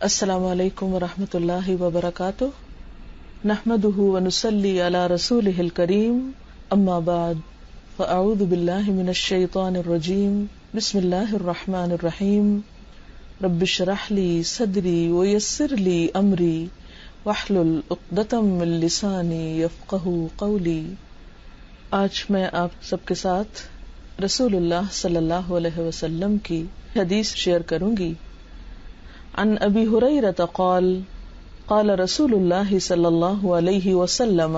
السلام علیکم ورحمۃ اللہ وبرکاتہ نحمده ونصلی علی رسولہ الکریم اما بعد فاعوذ باللہ من الشیطان الرجیم بسم اللہ الرحمن الرحیم رب اشرح لی صدری ویسر لی امری واحلل عقدۃ من لسانی یفقہوا قولی۔ آج میں آپ سب کے ساتھ رسول اللہ صلی اللہ علیہ وسلم کی حدیث شیئر کروں گی۔ عن ابی ہریرہ قال قال رسول اللہ صلی اللہ علیہ وسلم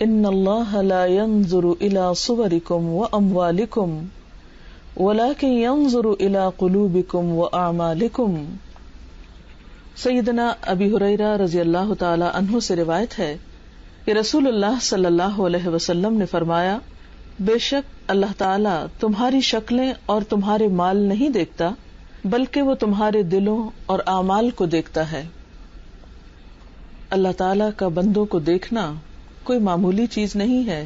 ان اللہ لا ينظر الى صورکم واموالکم ولكن ينظر الى قلوبکم واعمالکم۔ سیدنا ابی ہریرہ رضی اللہ تعالی عنہ سے روایت ہے کہ رسول اللہ صلی اللہ علیہ وسلم نے فرمایا، بے شک اللہ تعالی تمہاری شکلیں اور تمہارے مال نہیں دیکھتا بلکہ وہ تمہارے دلوں اور اعمال کو دیکھتا ہے۔ اللہ تعالیٰ کا بندوں کو دیکھنا کوئی معمولی چیز نہیں ہے،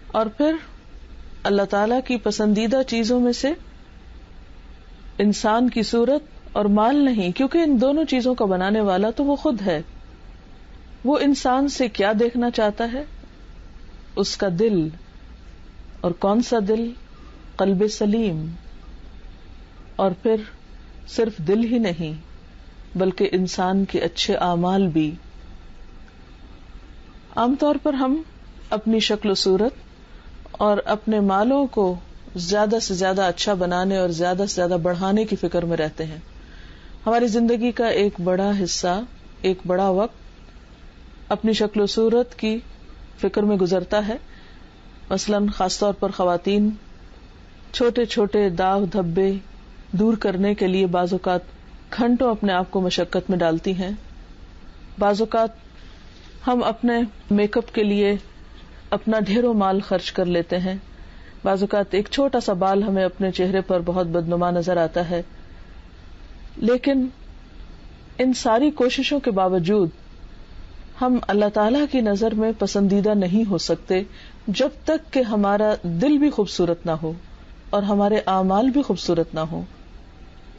اور پھر اللہ تعالیٰ کی پسندیدہ چیزوں میں سے انسان کی صورت اور مال نہیں، کیونکہ ان دونوں چیزوں کا بنانے والا تو وہ خود ہے۔ وہ انسان سے کیا دیکھنا چاہتا ہے؟ اس کا دل، اور کون سا دل؟ قلب سلیم۔ اور پھر صرف دل ہی نہیں بلکہ انسان کے اچھے اعمال بھی۔ عام طور پر ہم اپنی شکل و صورت اور اپنے مالوں کو زیادہ سے زیادہ اچھا بنانے اور زیادہ سے زیادہ بڑھانے کی فکر میں رہتے ہیں۔ ہماری زندگی کا ایک بڑا حصہ، ایک بڑا وقت اپنی شکل و صورت کی فکر میں گزرتا ہے۔ مثلاً خاص طور پر خواتین چھوٹے چھوٹے داغ دھبے دور کرنے کے لیے بعض اوقات گھنٹوں اپنے آپ کو مشقت میں ڈالتی ہیں۔ بعض اوقات ہم اپنے میک اپ کے لیے اپنا ڈھیروں مال خرچ کر لیتے ہیں۔ بعض اوقات ایک چھوٹا سا بال ہمیں اپنے چہرے پر بہت بدنما نظر آتا ہے، لیکن ان ساری کوششوں کے باوجود ہم اللہ تعالی کی نظر میں پسندیدہ نہیں ہو سکتے جب تک کہ ہمارا دل بھی خوبصورت نہ ہو اور ہمارے اعمال بھی خوبصورت نہ ہو۔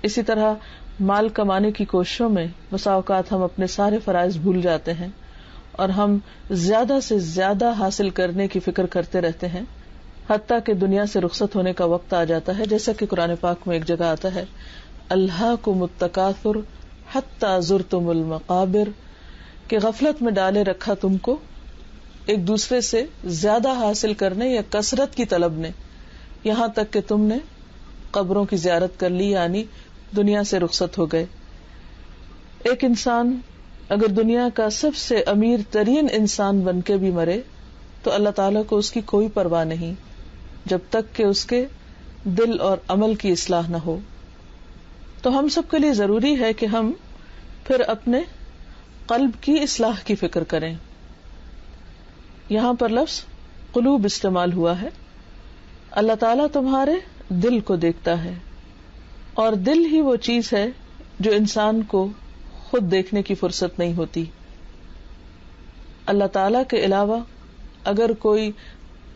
اسی طرح مال کمانے کی کوششوں میں بسا اوقات ہم اپنے سارے فرائض بھول جاتے ہیں اور ہم زیادہ سے زیادہ حاصل کرنے کی فکر کرتے رہتے ہیں، حتیٰ کہ دنیا سے رخصت ہونے کا وقت آ جاتا ہے، جیسا کہ قرآن پاک میں ایک جگہ آتا ہے، الہاکم التکاثر حتی زرتم المقابر، کہ غفلت میں ڈالے رکھا تم کو ایک دوسرے سے زیادہ حاصل کرنے یا کثرت کی طلب نے، یہاں تک کہ تم نے قبروں کی زیارت کر لی، یعنی دنیا سے رخصت ہو گئے۔ ایک انسان اگر دنیا کا سب سے امیر ترین انسان بن کے بھی مرے تو اللہ تعالیٰ کو اس کی کوئی پرواہ نہیں جب تک کہ اس کے دل اور عمل کی اصلاح نہ ہو۔ تو ہم سب کے لیے ضروری ہے کہ ہم پھر اپنے قلب کی اصلاح کی فکر کریں۔ یہاں پر لفظ قلوب استعمال ہوا ہے۔ اللہ تعالیٰ تمہارے دل کو دیکھتا ہے، اور دل ہی وہ چیز ہے جو انسان کو خود دیکھنے کی فرصت نہیں ہوتی۔ اللہ تعالیٰ کے علاوہ اگر کوئی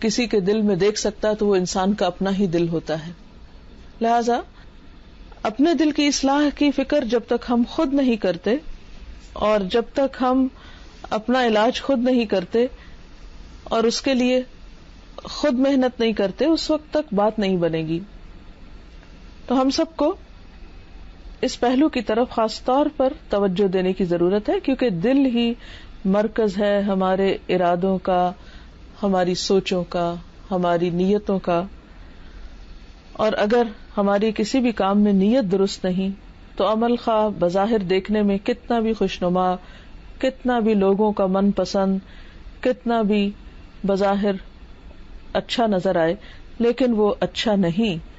کسی کے دل میں دیکھ سکتا تو وہ انسان کا اپنا ہی دل ہوتا ہے۔ لہذا اپنے دل کی اصلاح کی فکر جب تک ہم خود نہیں کرتے اور جب تک ہم اپنا علاج خود نہیں کرتے اور اس کے لیے خود محنت نہیں کرتے، اس وقت تک بات نہیں بنے گی۔ تو ہم سب کو اس پہلو کی طرف خاص طور پر توجہ دینے کی ضرورت ہے، کیونکہ دل ہی مرکز ہے ہمارے ارادوں کا، ہماری سوچوں کا، ہماری نیتوں کا، اور اگر ہماری کسی بھی کام میں نیت درست نہیں تو عمل خواہ بظاہر دیکھنے میں کتنا بھی خوشنما، کتنا بھی لوگوں کا من پسند، کتنا بھی بظاہر اچھا نظر آئے، لیکن وہ اچھا نہیں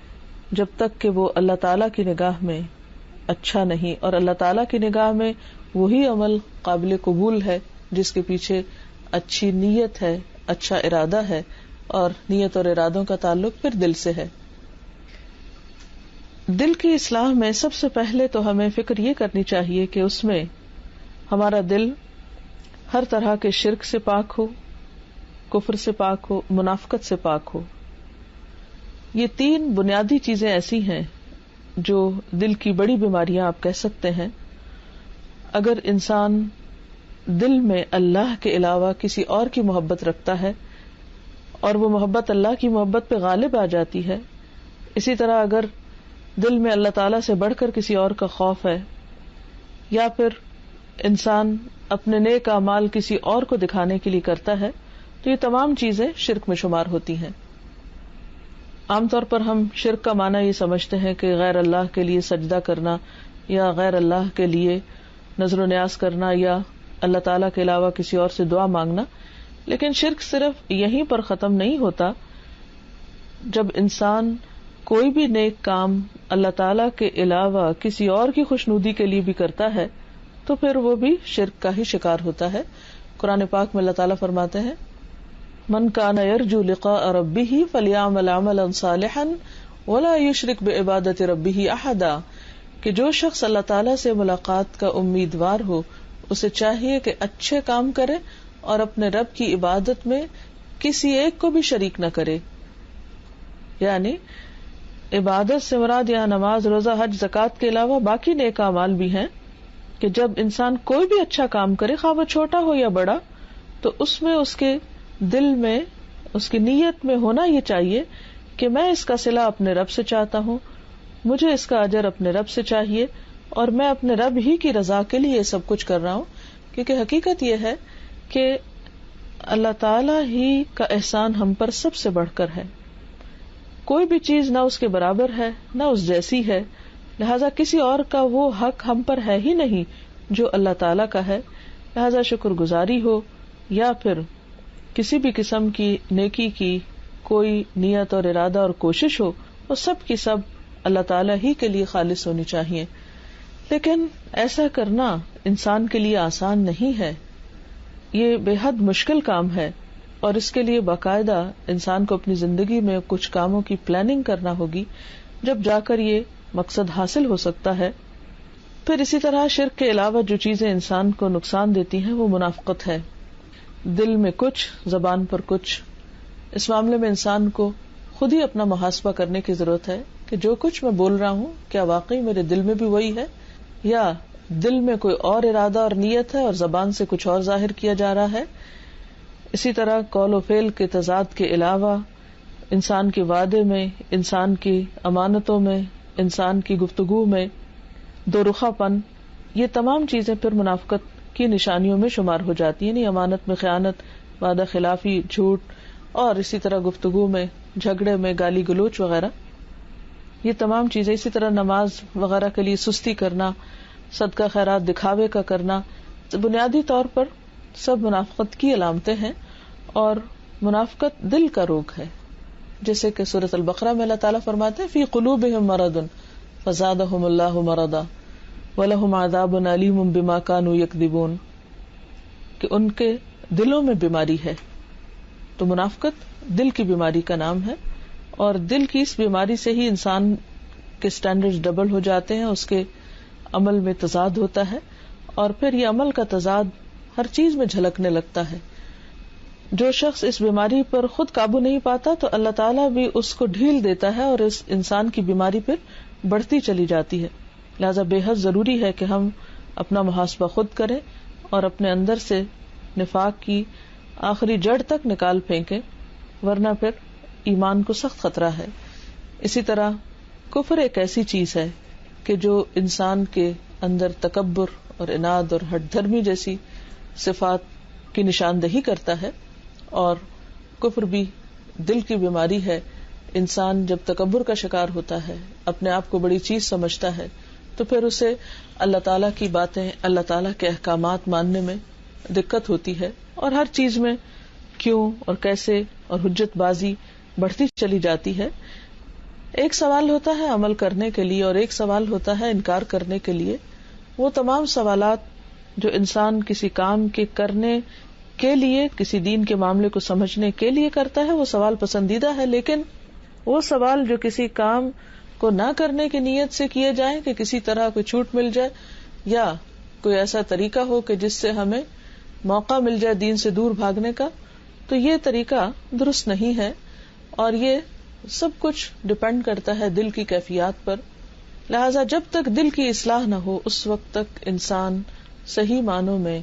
جب تک کہ وہ اللہ تعالیٰ کی نگاہ میں اچھا نہیں، اور اللہ تعالیٰ کی نگاہ میں وہی عمل قابل قبول ہے جس کے پیچھے اچھی نیت ہے، اچھا ارادہ ہے، اور نیت اور ارادوں کا تعلق پھر دل سے ہے۔ دل کی اصلاح میں سب سے پہلے تو ہمیں فکر یہ کرنی چاہیے کہ اس میں ہمارا دل ہر طرح کے شرک سے پاک ہو، کفر سے پاک ہو، منافقت سے پاک ہو۔ یہ تین بنیادی چیزیں ایسی ہیں جو دل کی بڑی بیماریاں آپ کہہ سکتے ہیں، اگر انسان دل میں اللہ کے علاوہ کسی اور کی محبت رکھتا ہے اور وہ محبت اللہ کی محبت پہ غالب آ جاتی ہے، اسی طرح اگر دل میں اللہ تعالیٰ سے بڑھ کر کسی اور کا خوف ہے، یا پھر انسان اپنے نیک اعمال کسی اور کو دکھانے کے لیے کرتا ہے، تو یہ تمام چیزیں شرک میں شمار ہوتی ہیں۔ عام طور پر ہم شرک کا معنی یہ سمجھتے ہیں کہ غیر اللہ کے لیے سجدہ کرنا، یا غیر اللہ کے لیے نظر و نیاز کرنا، یا اللہ تعالیٰ کے علاوہ کسی اور سے دعا مانگنا، لیکن شرک صرف یہیں پر ختم نہیں ہوتا۔ جب انسان کوئی بھی نیک کام اللہ تعالیٰ کے علاوہ کسی اور کی خوشنودی کے لیے بھی کرتا ہے تو پھر وہ بھی شرک کا ہی شکار ہوتا ہے۔ قرآن پاک میں اللہ تعالیٰ فرماتے ہیں، من کان یرجو لقاء ربہ فلیعمل عملا صالحا ولا یشرک بعبادۃ ربہ احدا، کہ جو شخص اللہ تعالیٰ سے ملاقات کا امیدوار ہو اسے چاہیے کہ اچھے کام کرے اور اپنے رب کی عبادت میں کسی ایک کو بھی شریک نہ کرے۔ یعنی عبادت سے مراد یہاں نماز، روزہ، حج، زکوٰۃ کے علاوہ باقی نیک اعمال بھی ہیں، کہ جب انسان کوئی بھی اچھا کام کرے، خواہ وہ چھوٹا ہو یا بڑا، تو اس میں اس کے دل میں، اس کی نیت میں ہونا یہ چاہیے کہ میں اس کا صلہ اپنے رب سے چاہتا ہوں، مجھے اس کا اجر اپنے رب سے چاہیے، اور میں اپنے رب ہی کی رضا کے لیے یہ سب کچھ کر رہا ہوں۔ کیونکہ حقیقت یہ ہے کہ اللہ تعالی ہی کا احسان ہم پر سب سے بڑھ کر ہے، کوئی بھی چیز نہ اس کے برابر ہے نہ اس جیسی ہے، لہذا کسی اور کا وہ حق ہم پر ہے ہی نہیں جو اللہ تعالی کا ہے۔ لہذا شکر گزاری ہو یا پھر کسی بھی قسم کی نیکی کی کوئی نیت اور ارادہ اور کوشش ہو، وہ سب کی سب اللہ تعالی ہی کے لیے خالص ہونی چاہیے۔ لیکن ایسا کرنا انسان کے لیے آسان نہیں ہے، یہ بے حد مشکل کام ہے، اور اس کے لیے باقاعدہ انسان کو اپنی زندگی میں کچھ کاموں کی پلاننگ کرنا ہوگی، جب جا کر یہ مقصد حاصل ہو سکتا ہے۔ پھر اسی طرح شرک کے علاوہ جو چیزیں انسان کو نقصان دیتی ہیں وہ منافقت ہے، دل میں کچھ، زبان پر کچھ۔ اس معاملے میں انسان کو خود ہی اپنا محاسبہ کرنے کی ضرورت ہے کہ جو کچھ میں بول رہا ہوں کیا واقعی میرے دل میں بھی وہی ہے، یا دل میں کوئی اور ارادہ اور نیت ہے اور زبان سے کچھ اور ظاہر کیا جا رہا ہے۔ اسی طرح قول و فعل کے تضاد کے علاوہ انسان کے وعدے میں، انسان کی امانتوں میں، انسان کی گفتگو میں دو رخا پن، یہ تمام چیزیں پھر منافقت کی نشانیوں میں شمار ہو جاتی ہیں۔ یعنی امانت میں خیانت، وعدہ خلافی، جھوٹ، اور اسی طرح گفتگو میں، جھگڑے میں، گالی گلوچ وغیرہ، یہ تمام چیزیں۔ اسی طرح نماز وغیرہ کے لیے سستی کرنا، صدقہ خیرات دکھاوے کا کرنا، بنیادی طور پر سب منافقت کی علامتیں ہیں، اور منافقت دل کا روگ ہے، جیسے کہ سورۃ البقرہ میں اللہ تعالیٰ فرماتے ہیں فی قلوبہم مرض فزادہم اللہ مرضا ولہم عذاب علیم بما کانوا یکذبون، کہ ان کے دلوں میں بیماری ہے۔ تو منافقت دل کی بیماری کا نام ہے، اور دل کی اس بیماری سے ہی انسان کے سٹینڈرڈز ڈبل ہو جاتے ہیں، اس کے عمل میں تضاد ہوتا ہے، اور پھر یہ عمل کا تضاد ہر چیز میں جھلکنے لگتا ہے۔ جو شخص اس بیماری پر خود قابو نہیں پاتا تو اللہ تعالیٰ بھی اس کو ڈھیل دیتا ہے، اور اس انسان کی بیماری پھر بڑھتی چلی جاتی ہے۔ لہذا بے حد ضروری ہے کہ ہم اپنا محاسبہ خود کریں اور اپنے اندر سے نفاق کی آخری جڑ تک نکال پھینکیں، ورنہ پھر ایمان کو سخت خطرہ ہے۔ اسی طرح کفر ایک ایسی چیز ہے کہ جو انسان کے اندر تکبر اور عناد اور ہٹ دھرمی جیسی صفات کی نشاندہی کرتا ہے، اور کفر بھی دل کی بیماری ہے۔ انسان جب تکبر کا شکار ہوتا ہے، اپنے آپ کو بڑی چیز سمجھتا ہے، تو پھر اسے اللہ تعالیٰ کی باتیں، اللہ تعالیٰ کے احکامات ماننے میں دقت ہوتی ہے، اور ہر چیز میں کیوں اور کیسے اور حجت بازی بڑھتی چلی جاتی ہے۔ ایک سوال ہوتا ہے عمل کرنے کے لیے اور ایک سوال ہوتا ہے انکار کرنے کے لیے۔ وہ تمام سوالات جو انسان کسی کام کے کرنے کے لیے، کسی دین کے معاملے کو سمجھنے کے لیے کرتا ہے، وہ سوال پسندیدہ ہے، لیکن وہ سوال جو کسی کام کو نہ کرنے کی نیت سے کیے جائیں کہ کسی طرح کوئی چھوٹ مل جائے یا کوئی ایسا طریقہ ہو کہ جس سے ہمیں موقع مل جائے دین سے دور بھاگنے کا، تو یہ طریقہ درست نہیں ہے، اور یہ سب کچھ ڈپینڈ کرتا ہے دل کی کیفیات پر لہذا جب تک دل کی اصلاح نہ ہو اس وقت تک انسان صحیح معنوں میں